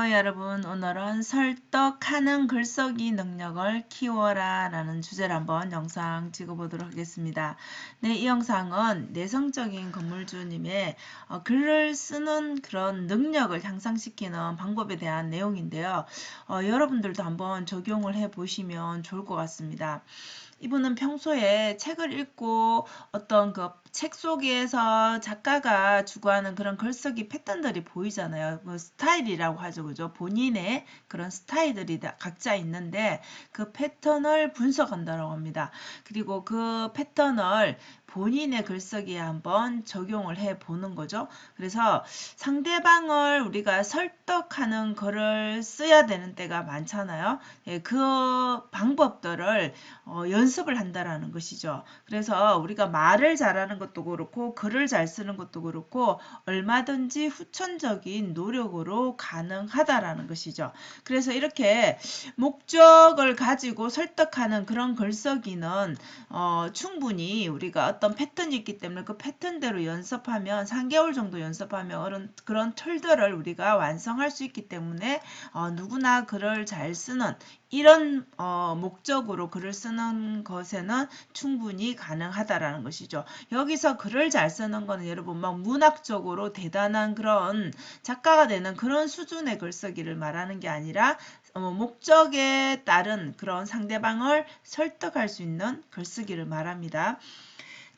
안녕하세요 여러분. 오늘은 설득하는 글쓰기 능력을 키워라 라는 주제로 한번 영상 찍어보도록 하겠습니다. 네, 이 영상은 내성적인 건물주님의 글을 쓰는 그런 능력을 향상시키는 방법에 대한 내용인데요. 여러분들도 한번 적용을 해 보시면 좋을 것 같습니다. 이분은 평소에 책을 읽고 어떤 그 책 속에서 작가가 추구하는 그런 글쓰기 패턴들이 보이잖아요. 그 스타일이라고 하죠. 그죠? 본인의 그런 스타일들이 다 각자 있는데 그 패턴을 분석한다고 합니다. 그리고 그 패턴을 본인의 글쓰기에 한번 적용을 해 보는 거죠. 그래서 상대방을 우리가 설득하는 글을 써야 되는 때가 많잖아요. 예, 그 방법들을 연습을 한다라는 것이죠. 그래서 우리가 말을 잘하는 것도 그렇고 글을 잘 쓰는 것도 그렇고 얼마든지 후천적인 노력으로 가능하다라는 것이죠. 그래서 이렇게 목적을 가지고 설득하는 그런 글쓰기는 충분히 우리가 어떤 패턴이 있기 때문에 그 패턴대로 연습하면 3개월 정도 연습하면 그런 틀들을 우리가 완성할 수 있기 때문에 누구나 글을 잘 쓰는 이런 목적으로 글을 쓰는 것에는 충분히 가능하다라는 것이죠. 여기서 글을 잘 쓰는 거는 여러분 막 문학적으로 대단한 그런 작가가 되는 그런 수준의 글쓰기를 말하는 게 아니라 목적에 따른 그런 상대방을 설득할 수 있는 글쓰기를 말합니다.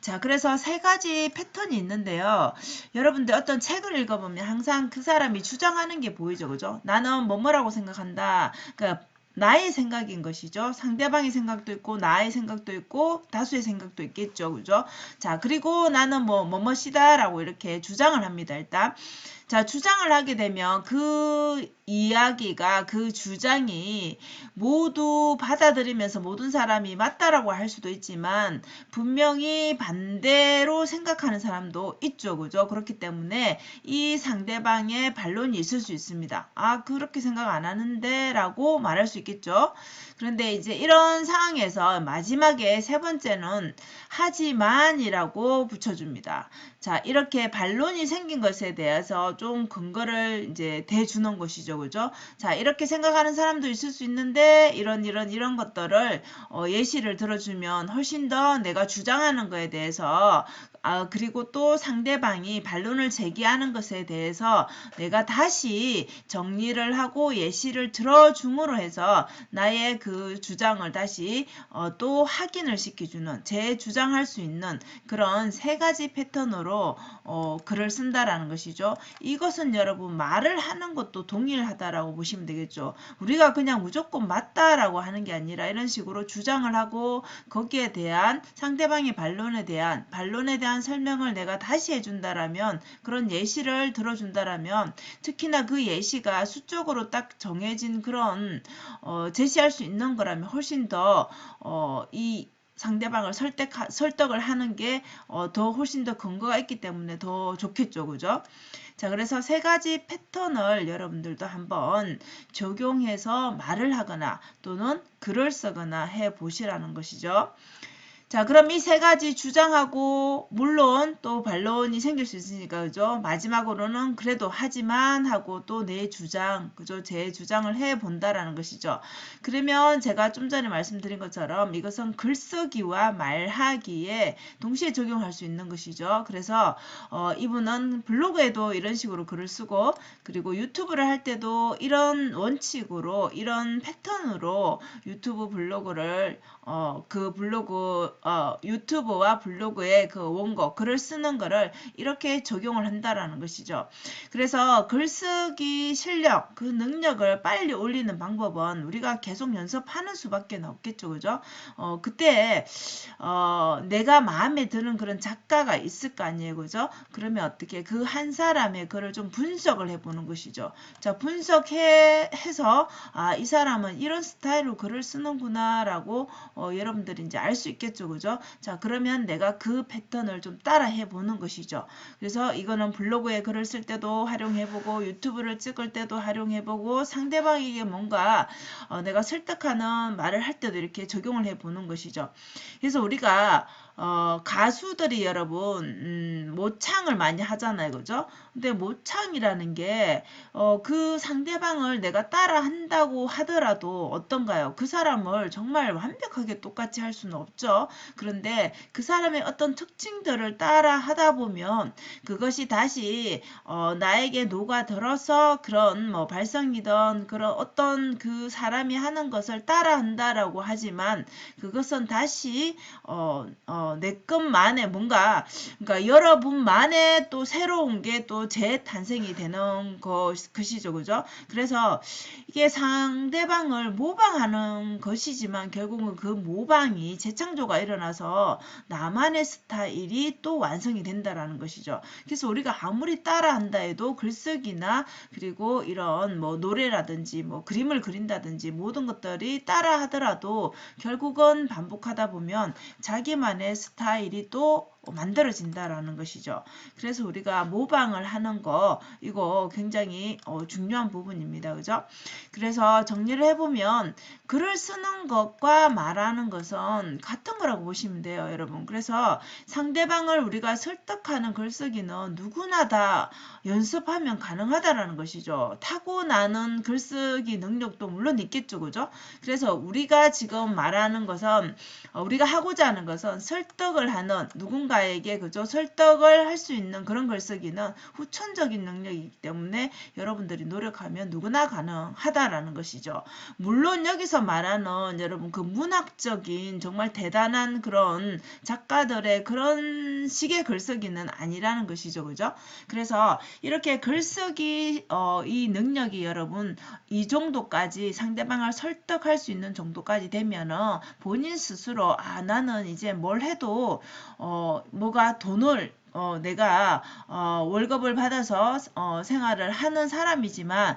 자, 그래서 세 가지 패턴이 있는데요. 여러분들 어떤 책을 읽어보면 항상 그 사람이 주장하는 게 보이죠. 그죠? 나는 뭐뭐라고 생각한다. 그러니까 나의 생각인 것이죠. 상대방의 생각도 있고 나의 생각도 있고 다수의 생각도 있겠죠. 그죠? 자, 그리고 나는 뭐뭐시다라고 이렇게 주장을 합니다. 일단. 자, 주장을 하게 되면 그 이야기가 그 주장이 모두 받아들이면서 모든 사람이 맞다라고 할 수도 있지만 분명히 반대로 생각하는 사람도 있죠. 그죠? 그렇기 때문에 이 상대방의 반론이 있을 수 있습니다. 아, 그렇게 생각 안 하는데 라고 말할 수 있겠죠. 그런데 이제 이런 상황에서 마지막에 세 번째는 하지만이라고 붙여줍니다. 자, 이렇게 반론이 생긴 것에 대해서 좀 근거를 이제 대주는 것이죠. 그죠? 자, 이렇게 생각하는 사람도 있을 수 있는데 이런 것들을 예시를 들어주면 훨씬 더 내가 주장하는 거에 대해서 그리고 또 상대방이 반론을 제기하는 것에 대해서 내가 다시 정리를 하고 예시를 들어줌으로 해서 나의 그 주장을 다시 또 확인을 시켜주는 재주장할 수 있는 그런 세 가지 패턴으로 글을 쓴다라는 것이죠. 이것은 여러분 말을 하는 것도 동일하다라고 보시면 되겠죠. 우리가 그냥 무조건 맞다라고 하는 게 아니라 이런 식으로 주장을 하고 거기에 대한 상대방의 반론에 대한 설명을 내가 다시 해준다라면 그런 예시를 들어준다라면 특히나 그 예시가 수적으로 딱 정해진 그런 제시할 수 있는 거라면 훨씬 더 이 상대방을 설득을 하는 게 더 훨씬 더 근거가 있기 때문에 더 좋겠죠. 그죠? 자, 그래서 세 가지 패턴을 여러분들도 한번 적용해서 말을 하거나 또는 글을 쓰거나 해 보시라는 것이죠. 자, 그럼 이 세 가지 주장하고 물론 또 반론이 생길 수 있으니까 그죠? 마지막으로는 그래도 하지만 하고 또 내 주장, 그죠? 제 주장을 해 본다라는 것이죠. 그러면 제가 좀 전에 말씀드린 것처럼 이것은 글쓰기와 말하기에 동시에 적용할 수 있는 것이죠. 그래서 이분은 블로그에도 이런 식으로 글을 쓰고 그리고 유튜브를 할 때도 이런 원칙으로 이런 패턴으로 유튜브 블로그를 그 블로그 유튜브와 블로그의 그 원고 글을 쓰는 거를 이렇게 적용을 한다라는 것이죠. 그래서 글쓰기 실력 그 능력을 빨리 올리는 방법은 우리가 계속 연습하는 수밖에 없겠죠. 그죠? 그때 내가 마음에 드는 그런 작가가 있을 거 아니에요. 그죠? 그러면 어떻게 그 한 사람의 글을 좀 분석을 해보는 것이죠. 자, 분석해서 이 사람은 이런 스타일로 글을 쓰는구나 라고 여러분들이 이제 알 수 있겠죠. 그죠? 자, 그러면 내가 그 패턴을 좀 따라 해보는 것이죠. 그래서 이거는 블로그에 글을 쓸 때도 활용해보고 유튜브를 찍을 때도 활용해보고 상대방에게 뭔가 내가 설득하는 말을 할 때도 이렇게 적용을 해보는 것이죠. 그래서 우리가 가수들이 여러분 모창을 많이 하잖아요. 그죠? 근데 모창이라는 게 그 상대방을 내가 따라 한다고 하더라도 어떤가요? 그 사람을 정말 완벽하게 똑같이 할 수는 없죠. 그런데 그 사람의 어떤 특징들을 따라 하다 보면 그것이 다시 나에게 녹아들어서 그런 뭐 발성이든 그런 어떤 그 사람이 하는 것을 따라 한다라고 하지만 그것은 다시 내 것만의 뭔가 그러니까 여러분만의 또 새로운 게 또 재탄생이 되는 것이죠. 그죠? 그래서 이게 상대방을 모방하는 것이지만 결국은 그 모방이 재창조가 일어나서 나만의 스타일이 또 완성이 된다라는 것이죠. 그래서 우리가 아무리 따라한다 해도 글쓰기나 그리고 이런 뭐 노래라든지 뭐 그림을 그린다든지 모든 것들이 따라 하더라도 결국은 반복하다 보면 자기만의 스타일이 또 만들어진다라는 것이죠. 그래서 우리가 모방을 하는 거 이거 굉장히 중요한 부분입니다. 그죠? 그래서 정리를 해보면 글을 쓰는 것과 말하는 것은 같은 거라고 보시면 돼요. 여러분. 그래서 상대방을 우리가 설득하는 글쓰기는 누구나 다 연습하면 가능하다라는 것이죠. 타고나는 글쓰기 능력도 물론 있겠죠. 그죠? 그래서 우리가 지금 말하는 것은 우리가 하고자 하는 것은 설득을 하는 누군가에게 그죠? 설득을 할 수 있는 그런 글쓰기는 후천적인 능력이기 때문에 여러분들이 노력하면 누구나 가능하다라는 것이죠. 물론 여기서 말하는 여러분 그 문학적인 정말 대단한 그런 작가들의 그런 식의 글쓰기는 아니라는 것이죠. 그죠? 그래서 이렇게 글쓰기 이 능력이 여러분 이 정도까지 상대방을 설득할 수 있는 정도까지 되면은 본인 스스로 나는 이제 뭘 해도 뭐가 돈을 내가 월급을 받아서 생활을 하는 사람이지만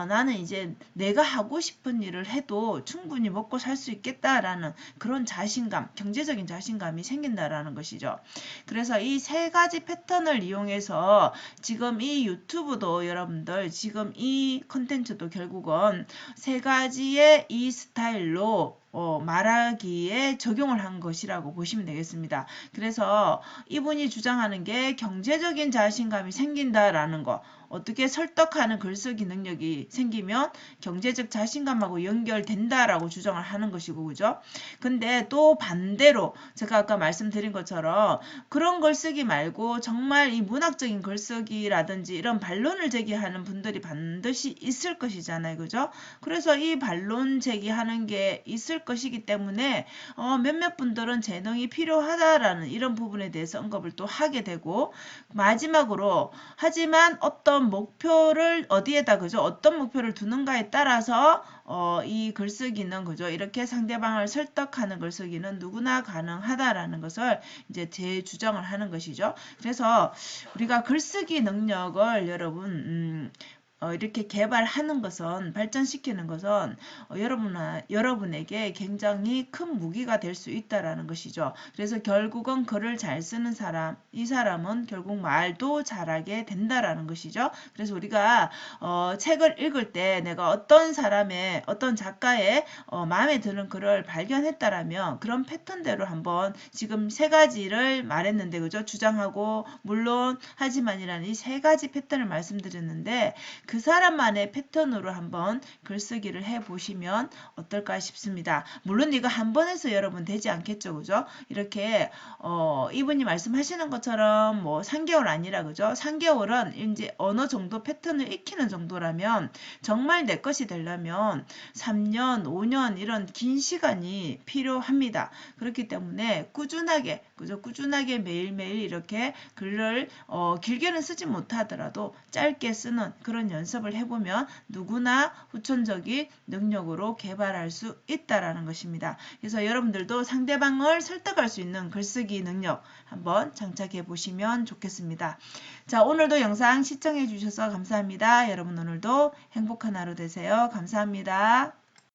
나는 이제 내가 하고 싶은 일을 해도 충분히 먹고 살 수 있겠다라는 그런 자신감, 경제적인 자신감이 생긴다라는 것이죠. 그래서 이 세 가지 패턴을 이용해서 지금 이 유튜브도 여러분들 지금 이 컨텐츠도 결국은 세 가지의 이 스타일로 말하기에 적용을 한 것이라고 보시면 되겠습니다. 그래서 이분이 주장하는 게 경제적인 자신감이 생긴다라는 거. 어떻게 설득하는 글쓰기 능력이 생기면 경제적 자신감하고 연결된다라고 주장을 하는 것이고 그죠? 근데 또 반대로 제가 아까 말씀드린 것처럼 그런 글쓰기 말고 정말 이 문학적인 글쓰기라든지 이런 반론을 제기하는 분들이 반드시 있을 것이잖아요. 그죠? 그래서 이 반론 제기하는 게 있을 것이기 때문에 몇몇 분들은 재능이 필요하다라는 이런 부분에 대해서 언급을 또 하게 되고 마지막으로 하지만 어떤 목표를 어디에다 그죠? 어떤 목표를 두는가에 따라서 이 글쓰기는 그죠? 이렇게 상대방을 설득하는 글쓰기는 누구나 가능하다라는 것을 이제 재주장을 하는 것이죠. 그래서 우리가 글쓰기 능력을 여러분 이렇게 개발하는 것은 발전시키는 것은 여러분에게 굉장히 큰 무기가 될 수 있다라는 것이죠. 그래서 결국은 글을 잘 쓰는 사람, 이 사람은 결국 말도 잘하게 된다라는 것이죠. 그래서 우리가 책을 읽을 때 내가 어떤 사람의 어떤 작가의 마음에 드는 글을 발견했다라면 그런 패턴대로 한번 지금 세 가지를 말했는데 그죠? 주장하고 물론 하지만이라는 이 세 가지 패턴을 말씀드렸는데 그 사람만의 패턴으로 한번 글쓰기를 해보시면 어떨까 싶습니다. 물론 이거 한 번 해서 여러분 되지 않겠죠. 그죠? 이렇게 이분이 말씀하시는 것처럼 뭐 3개월 아니라 그죠? 3개월은 이제 어느 정도 패턴을 익히는 정도라면 정말 내 것이 되려면 3년, 5년 이런 긴 시간이 필요합니다. 그렇기 때문에 꾸준하게 그죠? 꾸준하게 매일매일 이렇게 글을 길게는 쓰지 못하더라도 짧게 쓰는 그런 연습을 해보면 누구나 후천적인 능력으로 개발할 수 있다라는 것입니다. 그래서 여러분들도 상대방을 설득할 수 있는 글쓰기 능력 한번 장착해 보시면 좋겠습니다. 자, 오늘도 영상 시청해 주셔서 감사합니다. 여러분 오늘도 행복한 하루 되세요. 감사합니다.